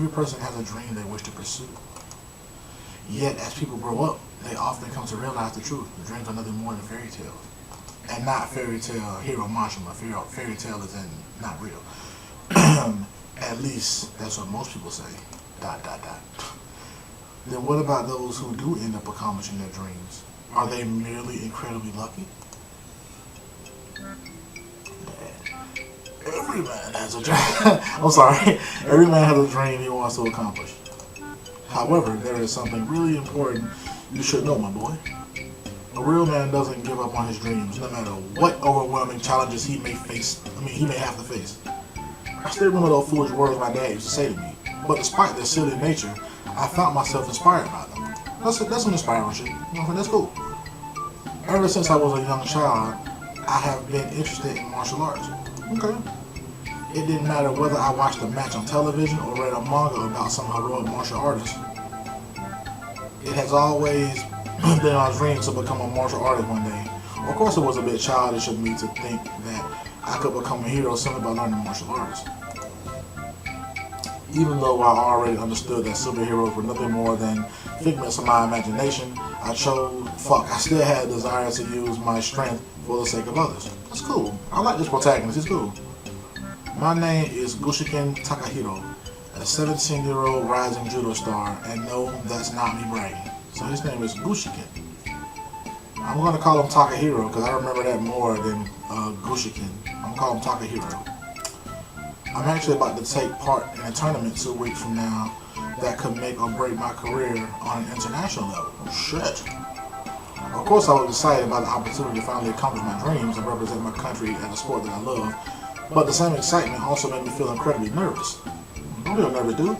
every person has a dream they wish to pursue. Yet, as people grow up, they often come to realize the truth. The dreams are nothing more than fairy tales. And not fairy tale hero Mashima. Fairy tale is in not real. At least, that's what most people say. ... Then what about those who do end up accomplishing their dreams? Are they merely incredibly lucky? Every man has a dream. I'm sorry. Every man has a dream he wants to accomplish. However, there is something really important you should know, my boy. A real man doesn't give up on his dreams, no matter what overwhelming challenges he may face. He may have to face. I still remember those foolish words my dad used to say to me. But despite their silly nature, I found myself inspired by them. That's some inspiring shit. That's cool. Ever since I was a young child, I have been interested in martial arts. Okay. It didn't matter whether I watched a match on television or read a manga about some heroic martial artist. It has always been my dream to become a martial artist one day. Of course, it was a bit childish of me to think that I could become a hero simply by learning martial arts. Even though I already understood that superheroes were nothing more than figments of my imagination, I still had a desire to use my strength for the sake of others. That's cool. I like this protagonist. He's cool. My name is Gushiken Takahiro, a 17-year-old rising judo star, and no, that's not me bragging. So his name is Gushiken. I'm going to call him Takahiro because I remember that more than Gushiken. I'm going to call him Takahiro. I'm actually about to take part in a tournament 2 weeks from now that could make or break my career on an international level. Oh, shit. Of course, I was excited about the opportunity to finally accomplish my dreams and represent my country at a sport that I love, but the same excitement also made me feel incredibly nervous. Don't feel nervous, dude.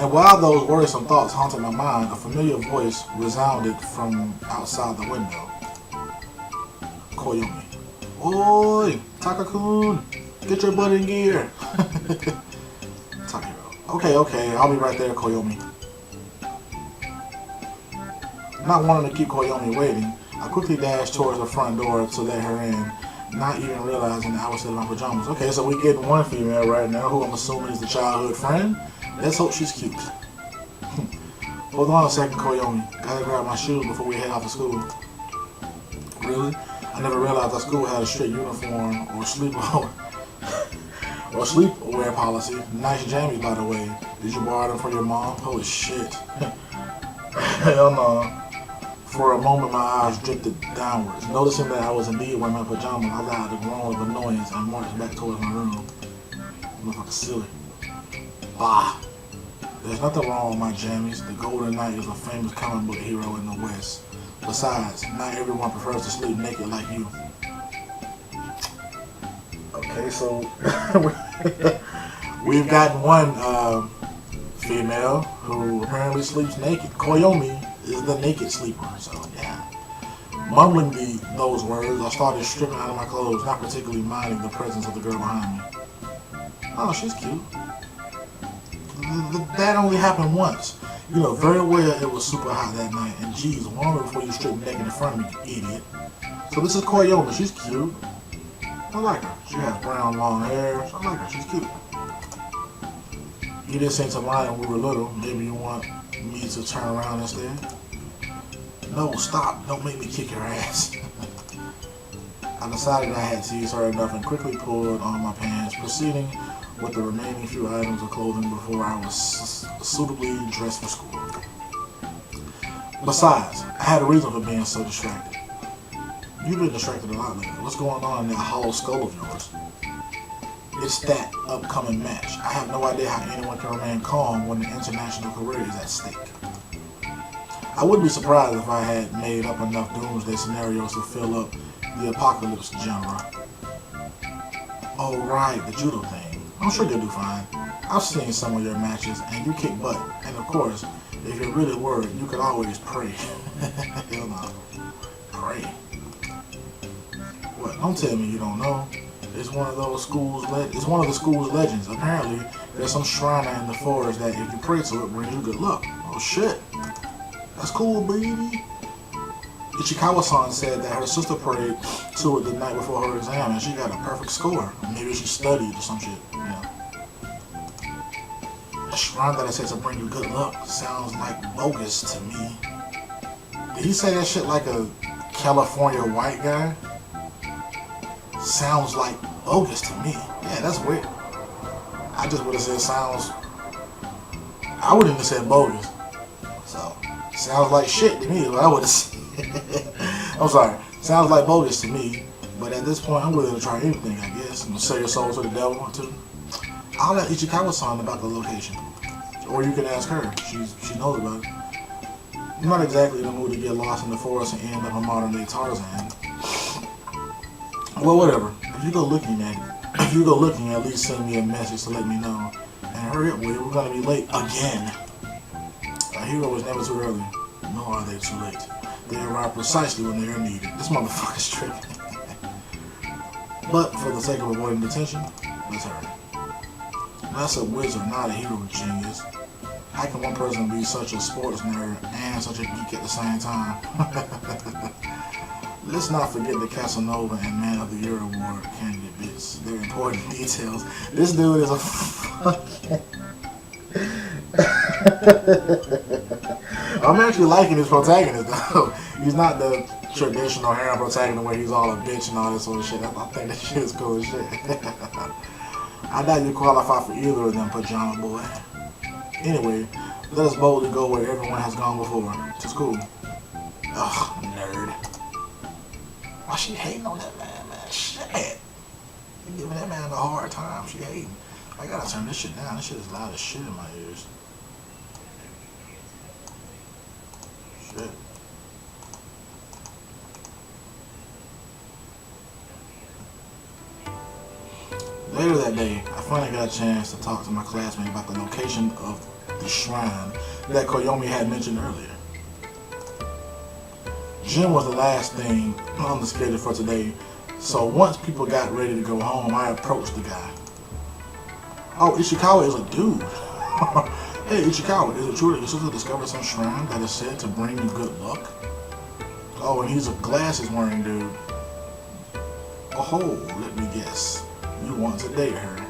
And while those worrisome thoughts haunted my mind, a familiar voice resounded from outside the window. Koyomi. Oi, Taka-kun, get your butt in gear. Takahiro. Okay, I'll be right there, Koyomi. Not wanting to keep Koyomi waiting, I quickly dashed towards the front door to let her in, not even realizing that I was still in my pajamas. Okay, so we're getting one female right now, who I'm assuming is the childhood friend. Let's hope she's cute. Hold on a second, Koyomi. Gotta grab my shoes before we head off to school. Really? I never realized our school had a strict uniform or sleepwear policy. Nice jammies, by the way. Did you borrow them from your mom? Holy shit. Hell no. For a moment, my eyes drifted downwards. Noticing that I was indeed wearing my pajamas, I allowed a groan of annoyance and marched back towards my room. Motherfucker silly. Bah. There's nothing wrong with my jammies. The Golden Knight is a famous comic book hero in the West. Besides, not everyone prefers to sleep naked like you. Okay, so we've gotten one female who apparently sleeps naked. Koyomi is the naked sleeper, so yeah. Mumbling those words, I started stripping out of my clothes, not particularly minding the presence of the girl behind me. Oh, she's cute. That only happened once. You know very well it was super hot that night, and geez, longer before you strip naked in front of me, you idiot. So this is Koyomi, she's cute. I like her. She has brown long hair, so I like her, she's cute. You didn't seem to mind when we were little. Maybe you want me to turn around instead? No, stop, don't make me kick your ass. I decided I had teased her enough and quickly pulled on my pants, proceeding with the remaining few items of clothing before I was suitably dressed for school. Besides, I had a reason for being so distracted. You've been distracted a lot lately. What's going on in that hollow skull of yours? It's that upcoming match. I have no idea how anyone can remain calm when the international career is at stake. I wouldn't be surprised if I had made up enough doomsday scenarios to fill up the apocalypse genre. Oh right, the judo thing. I'm sure you'll do fine. I've seen some of your matches, and you kick butt. And of course, if you're really worried, you can always pray. Hell no. Pray. What? Don't tell me you don't know. It's one of those schools. It's one of the school's legends. Apparently, there's some shrine in the forest that, if you pray to it, brings you good luck. Oh shit. That's cool, baby. Ichikawa-san said that her sister prayed to it the night before her exam and she got a perfect score. Maybe she studied or some shit. Yeah. A shrine that I said to bring you good luck sounds like bogus to me. Did he say that shit like a California white guy? Sounds like bogus to me. Yeah, that's weird. I just would have said sounds. I wouldn't have said bogus. So, sounds like shit to me is what I would have said. I'm sorry. Sounds like bogus to me. But at this point, I'm willing to try anything, I guess. I'm gonna sell your soul to the devil, too. I'll let Ichikawa-san about the location. Or you can ask her. She knows about it. I'm not exactly in the mood to get lost in the forest and end up a modern-day Tarzan. Well, whatever. If you go looking, at least send me a message to let me know. And hurry up, we're gonna be late again. A hero is never too early, nor are they too late. They arrive precisely when they are needed. This motherfucker's tripping. But for the sake of avoiding detention, let's hurry. That's a wizard, not a hero genius. How can one person be such a sports nerd and such a geek at the same time? Let's not forget the Casanova and Man of the Year award candidate bits. They're important details. This dude is a fucking... I'm actually liking his protagonist though. He's not the traditional harem protagonist where he's all a bitch and all this sort of shit. I think that shit is cool as shit. I doubt you qualify for either of them, Pajama Boy. Anyway, let us boldly go where everyone has gone before. To school. Ugh, nerd. Why she hating on that man, Shit. You giving that man a hard time. She hating. I gotta turn this shit down. This shit is loud as shit in my ears. Shit. Later that day, I finally got a chance to talk to my classmate about the location of the shrine that Koyomi had mentioned earlier. Gym was the last thing on the schedule for today, so once people got ready to go home, I approached the guy. Oh, Ishikawa is a dude. Hey, Ishikawa, is it true that your sister discovered some shrine that is said to bring you good luck? Oh, and he's a glasses wearing dude. Oh, let me guess. You want to date her.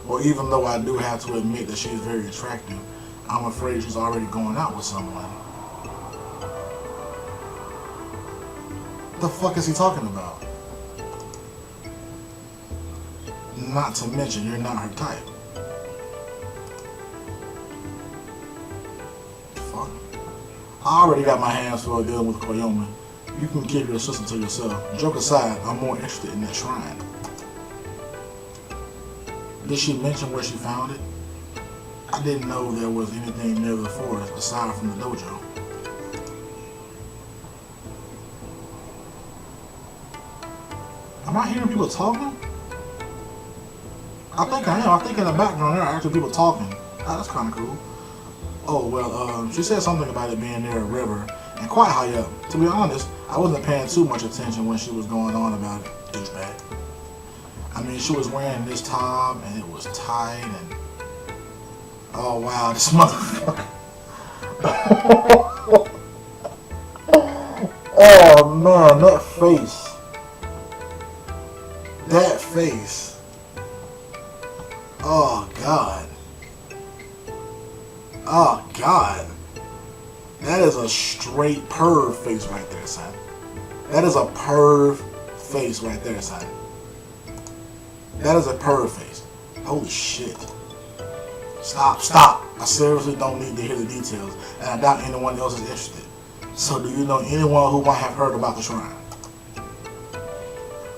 Well, even though I do have to admit that she's very attractive, I'm afraid she's already going out with someone. The fuck is he talking about? Not to mention, you're not her type. Fuck. I already got my hands full dealing with Koyomi. You can keep your sister to yourself. Joke aside, I'm more interested in that shrine. Did she mention where she found it? I didn't know there was anything near the forest aside from the dojo. Am I hearing people talking? I think I am. I think in the background there are actually people talking. Oh, that's kind of cool. Oh, well, she said something about it being near a river and quite high up. To be honest, I wasn't paying too much attention when she was going on about it. Douchebag. I mean, she was wearing this top and it was tight and... Oh, wow, this motherfucker. Oh, man, that face. That face. Oh, God. Oh, God. That is a straight perv face right there, son. That is a perv face right there, son. That is a perv face. Holy shit. Stop. I seriously don't need to hear the details, and I doubt anyone else is interested. So do you know anyone who might have heard about the shrine?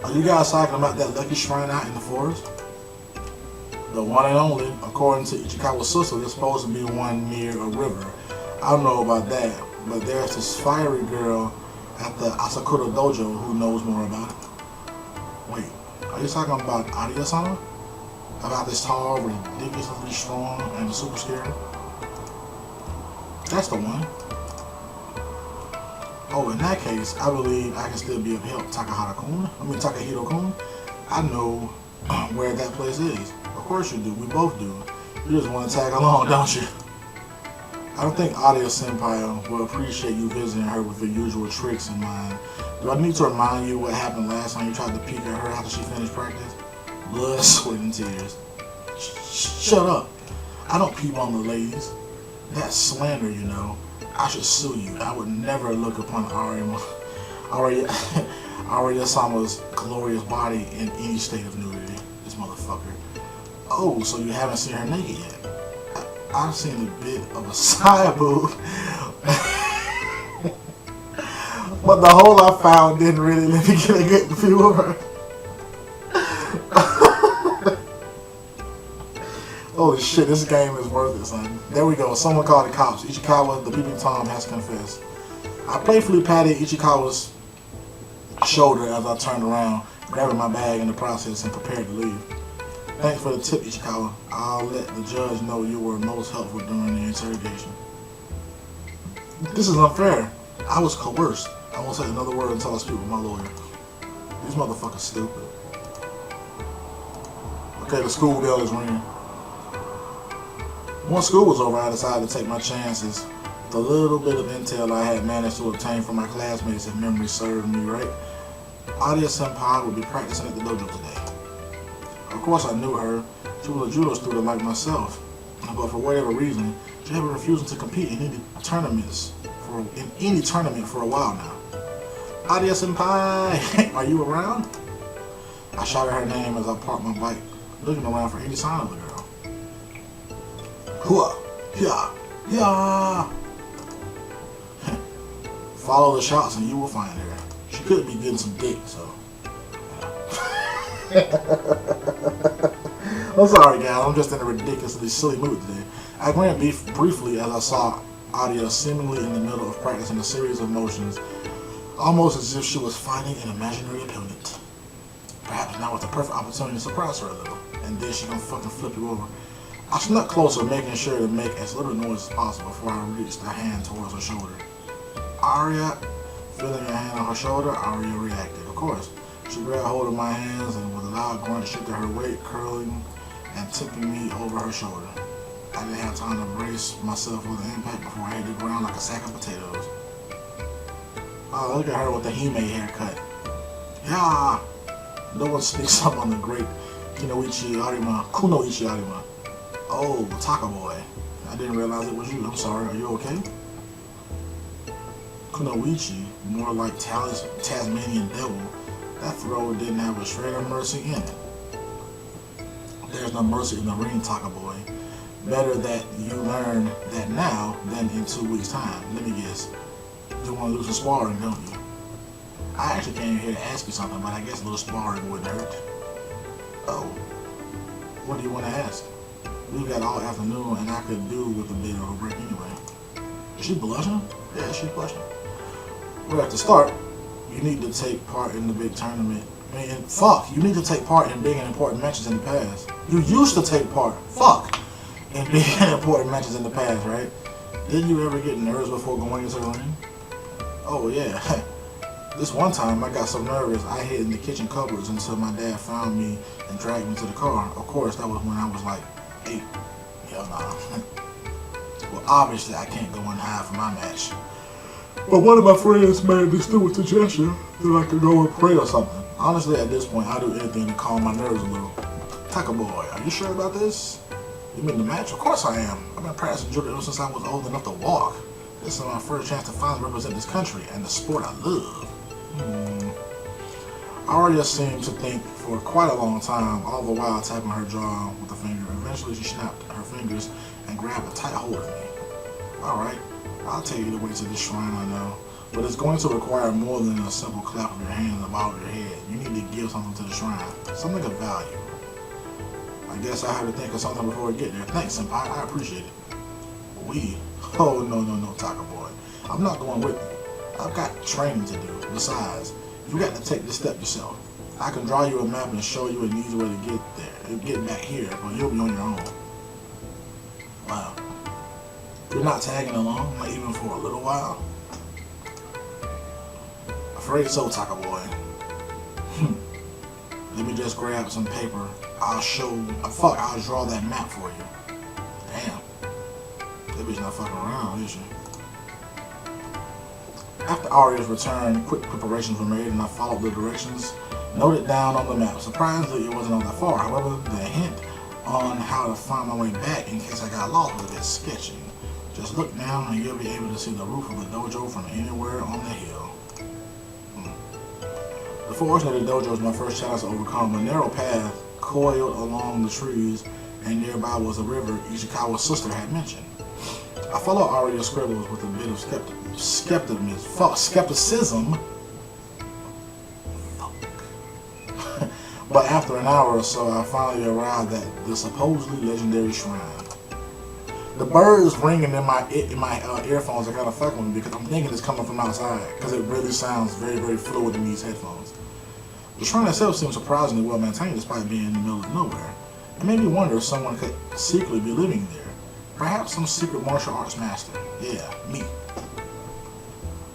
Are you guys talking about that lucky shrine out in the forest? The one and only, according to Ichikawa's sister, there's supposed to be one near a river. I don't know about that, but there's this fiery girl at the Sakura Dojo who knows more about it. Wait, are you talking about Aria-sama? About this tall, ridiculously strong, and super scary? That's the one. Oh, in that case, I believe I can still be of help, Takahiro-kun. I know where that place is. Of course you do, we both do. You just want to tag along, don't you? I don't think Aria-senpai will appreciate you visiting her with your usual tricks in mind. Do I need to remind you what happened last time you tried to peek at her after she finished practice? Blood, sweat, and tears. Shut up. I don't peep on the ladies. That's slander, you know. I should sue you. I would never look upon Arya-sama's glorious body in any state of nudity. This motherfucker. Oh, so you haven't seen her naked yet? I've seen a bit of a side boob. But the hole I found didn't really let me get a good view of her. Holy shit, this game is worth it, son. There we go. Someone called the cops. Ichikawa, the peeping Tom, has confessed. I playfully patted Ichikawa's shoulder as I turned around, grabbing my bag in the process and prepared to leave. Thanks for the tip, Ichikawa. I'll let the judge know you were most helpful during the interrogation. This is unfair. I was coerced. I won't say another word until I speak with my lawyer. These motherfuckers stupid. Okay, the school bell is ringing. Once school was over, I decided to take my chances. The little bit of intel I had managed to obtain from my classmates, if memory served me right, Arya-senpai would be practicing at the dojo today. Of course I knew her. She was a judo student like myself. But for whatever reason, she had been refusing to compete in any tournament for a while now. Arya-senpai, are you around? I shouted her name as I parked my bike, looking around for any sign of the girl. Hua, ya, ya. Follow the shots and you will find her. She could be getting some dick, so. I'm sorry, guys. I'm just in a ridiculously silly mood today. I glanced briefly as I saw Arya seemingly in the middle of practicing a series of motions, almost as if she was fighting an imaginary opponent. Perhaps now was the perfect opportunity to surprise her a little, and then she gonna fucking flip you over. I snuck closer, making sure to make as little noise as possible before I reached a hand towards her shoulder. Arya, feeling a hand on her shoulder, Arya reacted. Of course, she grabbed hold of my hands and with a loud grunt shifted her weight, curling and tipping me over her shoulder. I didn't have time to brace myself for the impact before I hit the ground like a sack of potatoes. Oh, look at her with the Hime haircut. Yeah! No one speaks up on the great Kunoichi Arima. Oh, Taka Boy. I didn't realize it was you. I'm sorry. Are you okay? Kunoichi, more like Tasmanian devil. That throw didn't have a shred of mercy in it. There's no mercy in the ring, Taka Boy. Better that you learn that now than in 2 weeks' time. Let me guess. You want to do some sparring, don't you? I actually came here to ask you something, but I guess a little sparring wouldn't hurt. Oh. What do you want to ask? We've got all afternoon, and I could do with a bit of a break anyway. Is she blushing? Yeah, she's blushing. Well, at the start, you need to take part in the big tournament. You need to take part in big and important matches in the past. You used to take part, in big and important matches in the past, right? Didn't you ever get nervous before going into the ring? Oh, yeah. This one time, I got so nervous, I hid in the kitchen cupboards until my dad found me and dragged me to the car. Of course, that was when I was like 8. Hell nah. Well, obviously, I can't go and hide from my match. But one of my friends made this stupid suggestion that I could go and pray or something. Honestly, at this point, I'll do anything to calm my nerves a little. Taka Boy, are you sure about this? You mean the match? Of course I am. I've been practicing judo ever since I was old enough to walk. This is my first chance to finally represent this country and the sport I love. Arya seemed to think for quite a long time, all the while tapping her jaw with a finger. Eventually, she snapped her fingers and grabbed a tight hold of me. Alright, I'll take you the way to this shrine, I know. But it's going to require more than a simple clap of your hands above your head. You need to give something to the shrine. Something of value. I guess I have to think of something before we get there. Thanks, Senpai. I appreciate it. Oh, no, Taka Boy. I'm not going with you. I've got training to do. Besides, you got to take this step yourself. I can draw you a map and show you an easy way to get there, get back here, but you'll be on your own. Wow. You're not tagging along, not even for a little while? Afraid so, Taka Boy. Let me just grab some paper. I'll draw that map for you. Damn. That bitch not fucking around, is she? After Arya's return, quick preparations were made and I followed the directions noted down on the map. Surprisingly, it wasn't all that far. However, the hint on how to find my way back in case I got lost was a bit sketchy. Just look down and you'll be able to see the roof of the dojo from anywhere on the hill. The forest of the dojo was my first challenge to overcome. A narrow path coiled along the trees, and nearby was a river Ishikawa's sister had mentioned. I followed Aria's scribbles with a bit of skepticism. But after an hour or so, I finally arrived at the supposedly legendary shrine. The birds ringing in my earphones are kind of fucking with me because I'm thinking it's coming from outside because it really sounds very, very fluid in these headphones. The shrine itself seems surprisingly well maintained despite being in the middle of nowhere. It made me wonder if someone could secretly be living there. Perhaps some secret martial arts master. Yeah, me.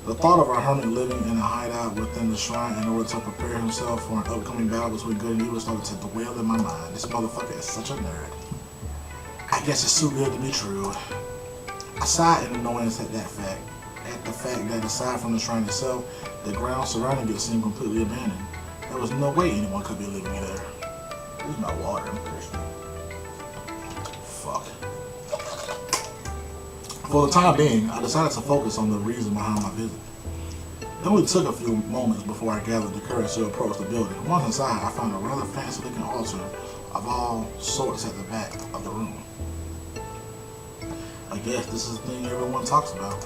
The thought of a hermit living in a hideout within the shrine in order to prepare himself for an upcoming battle between good and evil started to dwell in my mind. This motherfucker is such a nerd. I guess it's too good to be true. I sighed in annoyance at the fact that aside from the shrine itself, the ground surrounding it seemed completely abandoned. There was no way anyone could be living there. Here's my water, I'm thirsty. Fuck. For the time being, I decided to focus on the reason behind my visit. It only took a few moments before I gathered the courage to approach the building. Once inside, I found a rather fancy-looking altar of all sorts at the back of the room. I guess this is the thing everyone talks about.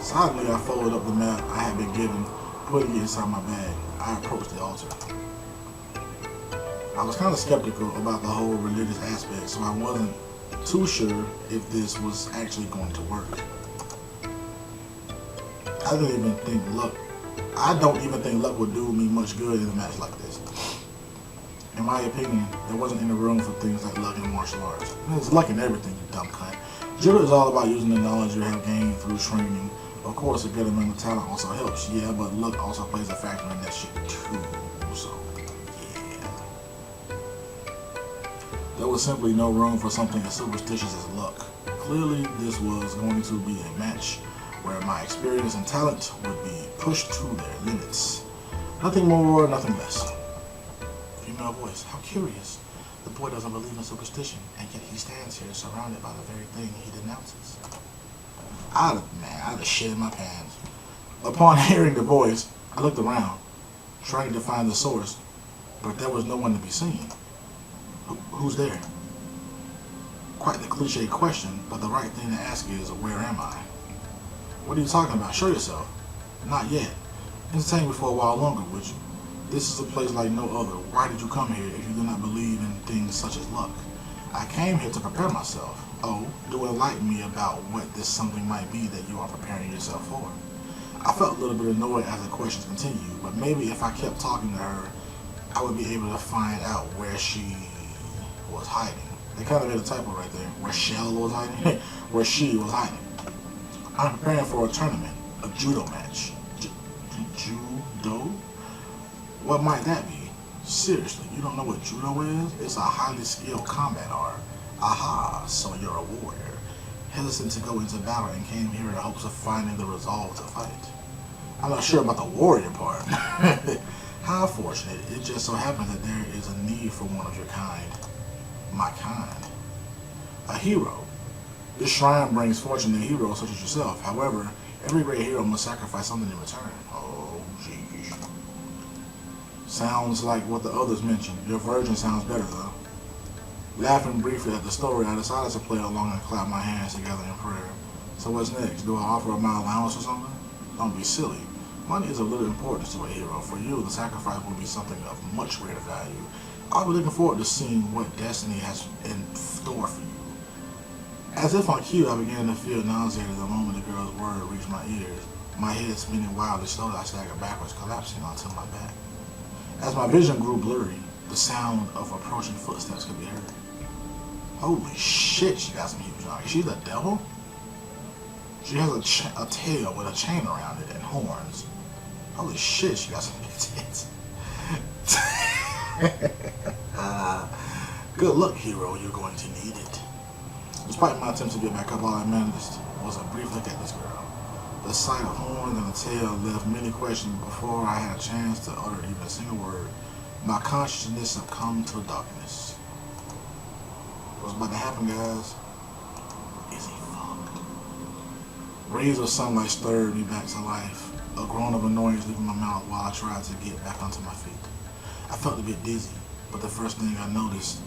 Silently, I folded up the map I had been given, putting it inside my bag. I approached the altar. I was kind of skeptical about the whole religious aspect, so I wasn't too sure if this was actually going to work. I don't even think luck would do me much good in a match like this. In my opinion, there wasn't any room for things like luck in martial arts. There's luck in everything, you dumb cunt. Judo is all about using the knowledge you have gained through training. Of course, a good amount of talent also helps, yeah, but luck also plays a factor in that shit too, so, yeah. There was simply no room for something as superstitious as luck. Clearly, this was going to be a match where my experience and talent would be pushed to their limits. Nothing more, nothing less. Female voice, how curious. The boy doesn't believe in superstition, and yet he stands here surrounded by the very thing he denounces. I'd have shit in my pants. Upon hearing the voice, I looked around, trying to find the source, but there was no one to be seen. Who's there? Quite the cliche question, but the right thing to ask is, where am I? What are you talking about? Show yourself. Not yet. Entertain me for a while longer, would you? This is a place like no other. Why did you come here if you do not believe in things such as luck? I came here to prepare myself. Oh, do enlighten me about what this something might be that you are preparing yourself for. I felt a little bit annoyed as the questions continued, but maybe if I kept talking to her, I would be able to find out where she was hiding. They kind of made a typo right there. Where Shell was hiding? Where she was hiding. I'm preparing for a tournament, a judo match. Judo? What might that be? Seriously, you don't know what judo is? It's a highly skilled combat art. Aha, so you're a warrior. Hesitant to go into battle and came here in the hopes of finding the resolve to fight. I'm not sure about the warrior part. How fortunate. It just so happens that there is a need for one of your kind. My kind. A hero. This shrine brings fortune to heroes such as yourself. However, every great hero must sacrifice something in return. Oh, jeez. Sounds like what the others mentioned. Your virgin sounds better, though. Laughing briefly at the story, I decided to play along and clap my hands together in prayer. So what's next? Do I offer my allowance or something? Don't be silly. Money is of little importance to a hero. For you, the sacrifice will be something of much greater value. I'll be looking forward to seeing what destiny has in store for you. As if on cue, I began to feel nauseated the moment the girl's word reached my ears. My head spinning wildly slowly, I staggered backwards, collapsing onto my back. As my vision grew blurry, the sound of approaching footsteps could be heard. Holy shit, she got some huge eyes. Is she the devil? She has a tail with a chain around it and horns. Holy shit, she got some big tits. Good luck, hero. You're going to need it. Despite my attempts to get back up, all I managed was a brief look at this girl. The sight of horns and a tail left many questions before I had a chance to utter even a single word. My consciousness succumbed to darkness. What's about to happen, guys? Is he fucked? Rays of sunlight stirred me back to life. A groan of annoyance leaving my mouth while I tried to get back onto my feet. I felt a bit dizzy, but the first thing I noticed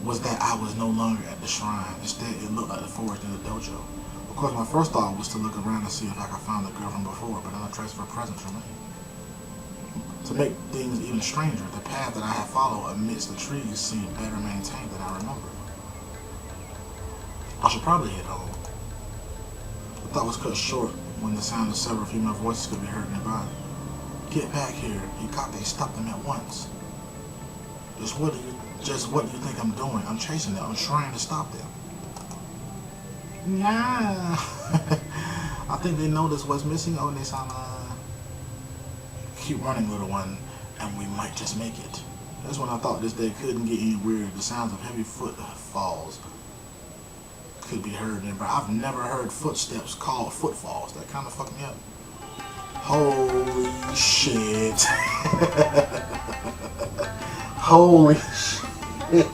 was that I was no longer at the shrine. Instead, it looked like the forest in the dojo. Of course, my first thought was to look around and see if I could find the girl from before, but no trace of her presence remained. To make things even stranger, the path that I had followed amidst the trees seemed better maintained than I remembered. I should probably head home. The thought was cut short when the sound of several female voices could be heard nearby. Get back here. Hikage stopped them at once. Just what do you think I'm doing? I'm chasing them. I'm trying to stop them. Yeah. I think they noticed what's missing. Oh, they saw keep running, little one, and we might just make it. That's when I thought this day couldn't get any weirder. The sounds of heavy footfalls could be heard nearby. I've never heard footsteps called footfalls. That kind of fucked me up. Holy shit. Holy shit.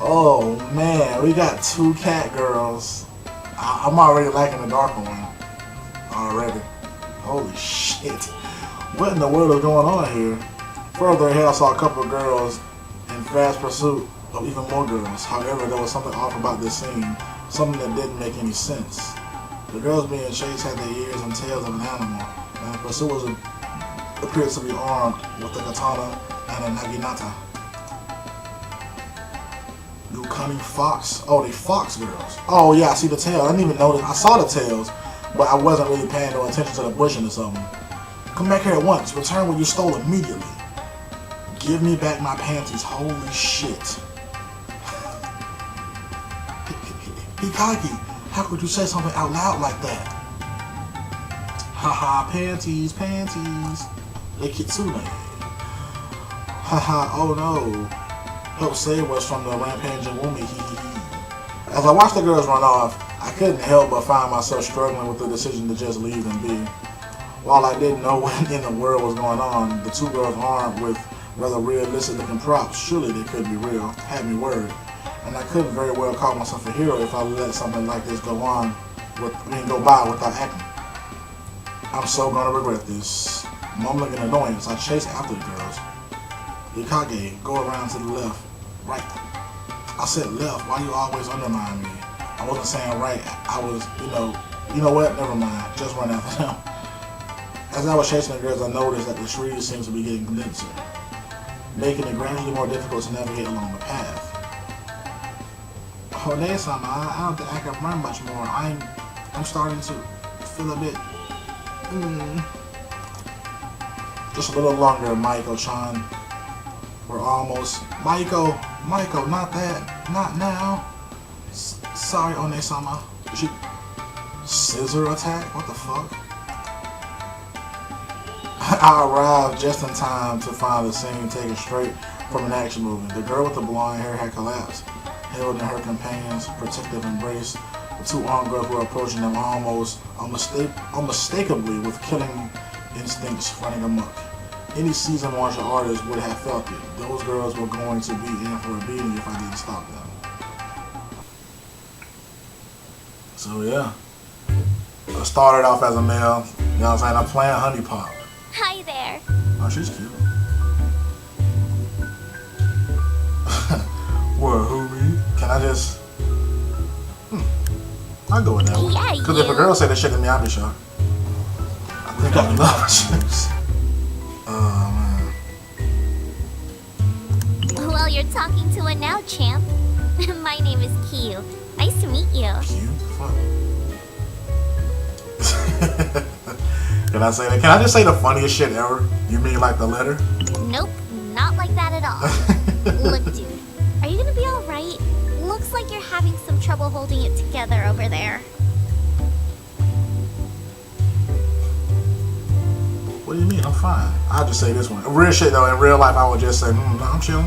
Oh man, we got two cat girls. I'm already liking the darker one. Already. Holy shit. What in the world is going on here? Further ahead, I saw a couple of girls in fast pursuit of even more girls. However, there was something off about this scene. Something that didn't make any sense. The girls being chased had the ears and tails of an animal, and the pursuers appeared to be armed with a katana and a naginata. You cunning fox. Oh, they fox girls. Oh yeah, I see the tail. I didn't even notice. I saw the tails, but I wasn't really paying no attention to the bushing or something. Come back here at once. Return what you stole immediately. Give me back my panties. Holy shit. Hikage, how could you say something out loud like that? Haha, panties, panties. The KITSUNE. Haha, oh no. Help save us from the rampaging woman. As I watched the girls run off, I couldn't help but find myself struggling with the decision to just leave them be. While I didn't know what in the world was going on, the two girls armed with rather realistic looking props, surely they could be real, had me worried. And I couldn't very well call myself a hero if I let something like this go by without acting. I'm so gonna regret this. Mumbling in annoyance, I chased after the girls. Hikage, go around to the left. Right. I said left, why do you always undermine me? I wasn't saying right, I was, you know what, never mind, just run after them. As I was chasing the girls, I noticed that the trees seemed to be getting denser, making it gradually more difficult to navigate along the path. Oh, there's some, I don't think I can run much more. I'm starting to feel a bit, Just a little longer, Maiko-chan. We're almost, Maiko, not that, not now. Sorry, One-sama. She scissor attack? What the fuck? I arrived just in time to find the scene taken straight from an action movie. The girl with the blonde hair had collapsed, held in her companion's protective embrace. The two armed girls were approaching them almost unmistakably with killing instincts running amok. Any seasoned martial artist would have felt it. Those girls were going to be in for a beating if I didn't stop them. So yeah, I started off as a male, you know what I'm saying? I'm playing Honey Pop. Hi there. Oh, she's cute. What, who, me? Can I just... I'll go with that one. Yeah, because if a girl say that shit to me, I'll be shocked. I think I'm in love with chicks. Oh, man. Well, you're talking to a now, champ. My name is Kiyu. Nice to meet you. Cute? Fuck. Can I say that? Can I just say the funniest shit ever? You mean like the letter? Nope, not like that at all. Look, dude, are you gonna be alright? Looks like you're having some trouble holding it together over there. What do you mean? I'm fine. I'll just say this one. Real shit though, in real life I would just say, no, I'm chill.